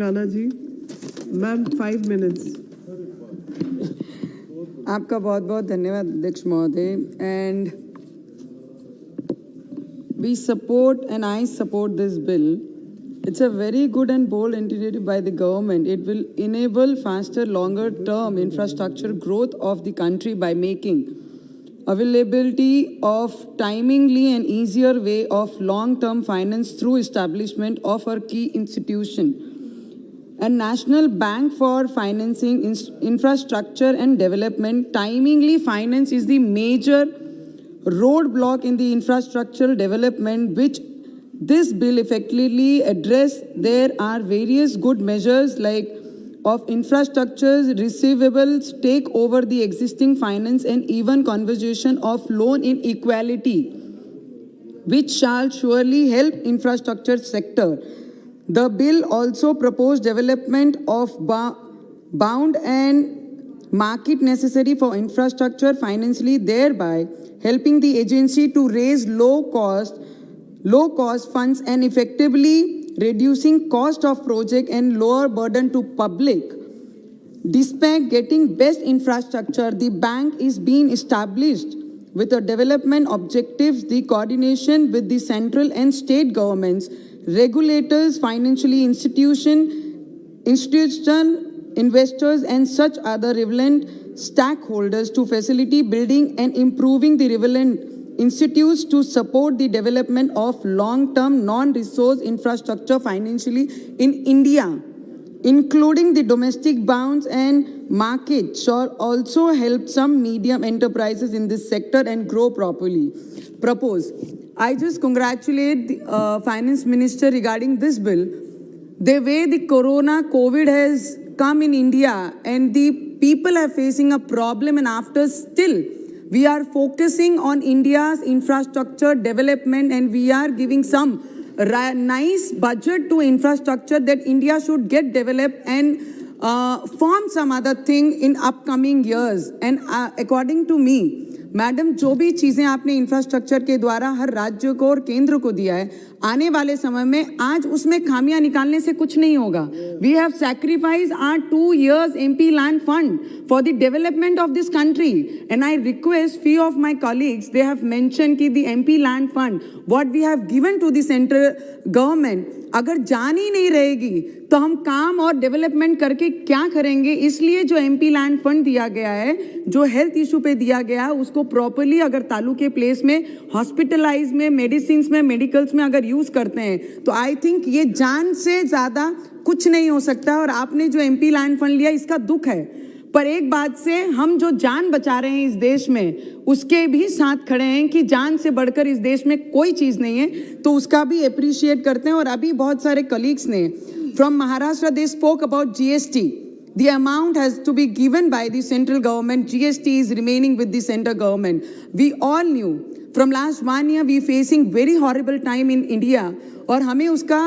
Rana ji, ma'am 5 minutes. आपका बहुत बहुत धन्यवाद अध्यक्ष महोदय। And we support and I support this bill. It's a very good and bold initiative by the government. It will enable faster, longer term infrastructure growth of the country by making availability of timely and easier way of long-term finance through establishment of our key institution. And National Bank for Financing Infrastructure and Development. Timely finance is the major roadblock in the infrastructural development, which this bill effectively address. There are various good measures like of infrastructures, receivables take over the existing finance, and even conversation of loan inequality, which shall surely help infrastructure sector. The bill also proposed development of bound and market necessary for infrastructure financially, thereby helping the agency to raise low cost funds and effectively reducing cost of project and lower burden to public. Despite getting best infrastructure, the bank is being established with the development objectives, the coordination with the central and state governments, regulators, financially institution, investors, and such other relevant stakeholders to facilitate building and improving the relevant institutes to support the development of long-term non-resource infrastructure financially in India, including the domestic bonds and market, shall also help some medium enterprises in this sector and grow properly. I just congratulate the Finance Minister regarding this bill. The way the COVID has come in India and the people are facing a problem, and after still we are focusing on India's infrastructure development, and we are giving some nice budget to infrastructure that India should get developed and form some other thing in upcoming years. And according to me, madam, जो भी चीज़ें आपने infrastructure के द्वारा हर राज्य को और केंद्र को दिया है, आने वाले समय में आज उसमें खामियां निकालने से कुछ नहीं होगा. We have sacrificed our 2 years MP land fund for the development of this country, and I request few of my colleagues, they have mentioned कि the MP land fund what we have given to the central government, अगर जान ही नहीं रहेगी तो हम काम और development करके क्या करेंगे. इसलिए जो एमपी लैंड फंड दिया गया है, जो हेल्थ इशू पे दिया गया है, उसको प्रॉपर्ली अगर तालुके प्लेस में, हॉस्पिटलाइज में, मेडिसिन में, मेडिकल्स में अगर यूज करते हैं तो आई थिंक ये जान से ज्यादा कुछ नहीं हो सकता. और आपने जो एमपी लैंड फंड लिया इसका दुख है, पर एक बात से हम जो जान बचा रहे हैं इस देश में उसके भी साथ खड़े हैं कि जान से बढ़कर इस देश में कोई चीज नहीं है, तो उसका भी अप्रिशिएट करते हैं. और अभी बहुत सारे कलीग्स ने from Maharashtra they spoke about GST. The amount has to be given by the central government. GST is remaining with the central government. We all knew from last 1 year we facing very horrible time in India, और हमें उसका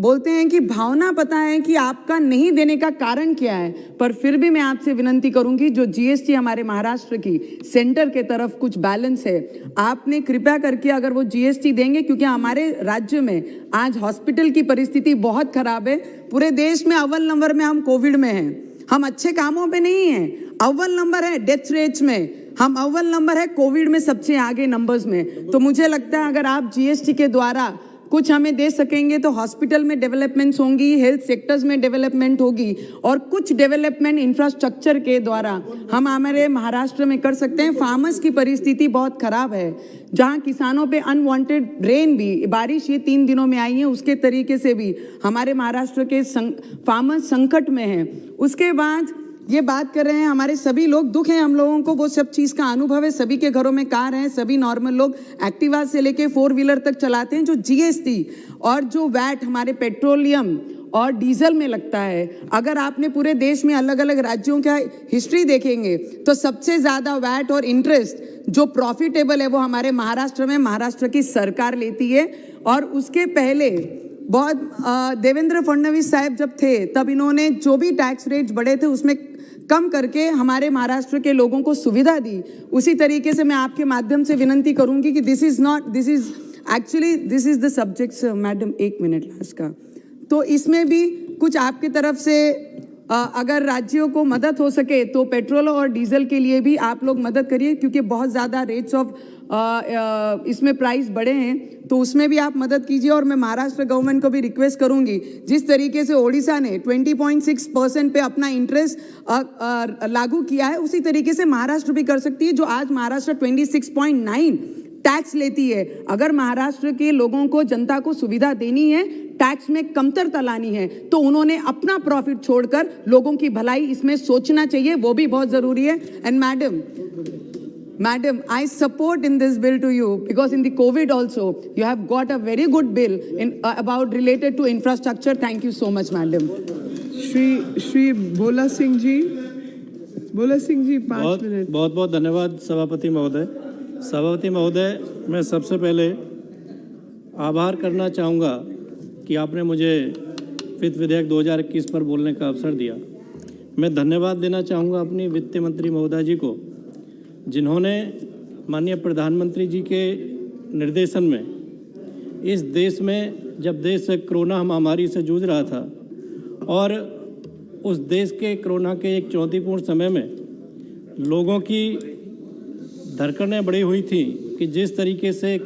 बोलते हैं कि भावना पता है कि आपका नहीं देने का कारण क्या है, पर फिर भी मैं आपसे विनती करूंगी जो जीएसटी हमारे महाराष्ट्र की सेंटर के तरफ कुछ बैलेंस है, आपने कृपया करके अगर वो जीएसटी देंगे, क्योंकि हमारे राज्य में आज हॉस्पिटल की परिस्थिति बहुत खराब है. पूरे देश में अव्वल नंबर में हम कोविड में हैं, हम अच्छे कामों पे नहीं हैं. अव्वल नंबर है डेथ रेट्स में, हम अव्वल नंबर है कोविड में सबसे आगे नंबर्स में. तो मुझे लगता है अगर आप जीएसटी के द्वारा कुछ हमें दे सकेंगे तो हॉस्पिटल में डेवलपमेंट्स होंगी, हेल्थ सेक्टर्स में डेवलपमेंट होगी, और कुछ डेवलपमेंट इंफ्रास्ट्रक्चर के द्वारा हम हमारे महाराष्ट्र में कर सकते हैं. फार्मर्स की परिस्थिति बहुत खराब है, जहां किसानों पे अनवांटेड रेन भी, बारिश ये 3 दिनों में आई है, उसके तरीके से भी हमारे महाराष्ट्र के फार्मर्स संकट में हैं. उसके बाद ये बात कर रहे हैं, हमारे सभी लोग दुख है हम लोगों को, वो सब चीज का अनुभव है, सभी के घरों में कार है, सभी नॉर्मल लोग एक्टिवा से लेके 4 व्हीलर तक चलाते हैं. जो जीएसटी और जो वैट हमारे पेट्रोलियम और डीजल में लगता है, अगर आपने पूरे देश में अलग अलग राज्यों का हिस्ट्री देखेंगे तो सबसे ज्यादा वैट और इंटरेस्ट जो प्रॉफिटेबल है वो हमारे महाराष्ट्र में महाराष्ट्र की सरकार लेती है. और उसके पहले बहुत देवेंद्र फडणवीस साहब जब थे तब इन्होंने जो भी टैक्स रेट्स बढ़े थे उसमें कम करके हमारे महाराष्ट्र के लोगों को सुविधा दी. उसी तरीके से मैं आपके माध्यम से विनती करूंगी कि this is the subject. Madam 1 minute last का. तो इसमें भी कुछ आपकी तरफ से अगर राज्यों को मदद हो सके तो पेट्रोल और डीजल के लिए भी आप लोग मदद करिए, क्योंकि बहुत ज़्यादा रेट्स ऑफ इसमें प्राइस बढ़े हैं, तो उसमें भी आप मदद कीजिए। और मैं महाराष्ट्र गवर्नमेंट को भी रिक्वेस्ट करूंगी, जिस तरीके से ओडिशा ने 20.6% पे अपना इंटरेस्ट लागू किया है, उसी तरीके से महाराष्ट्र भी कर सकती है, जो आज महाराष्ट्र 26.9 टैक्स लेती है। अगर महाराष्ट्र के लोगों को, जनता को सुविधा देनी है, टैक्स में कमतरता लानी है, तो उन्होंने अपना प्रॉफिट छोड़कर लोगों की भलाई इसमें सोचना चाहिए, वो भी बहुत जरूरी है। And Madam, I support in this bill to you because in the COVID also you have got a very good bill about related to infrastructure. Thank you so much, Madam. Shri Bhola Singh ji 5 minute. बहुत बहुत धन्यवाद सभापति महोदय। सभापति महोदय, मैं सबसे पहले आभार करना चाहूँगा कि आपने मुझे वित्त विधेयक 2021 पर बोलने का अवसर दिया। मैं धन्यवाद देना चाहूँगा अपनी वित्त मंत्री महोदय जी को, जिन्होंने माननीय प्रधानमंत्री जी के निर्देशन में इस देश में, जब देश कोरोना महामारी से जूझ रहा था और उस देश के कोरोना के एक चुनौतीपूर्ण समय में लोगों की धड़कनें बढ़ी हुई थी कि जिस तरीके से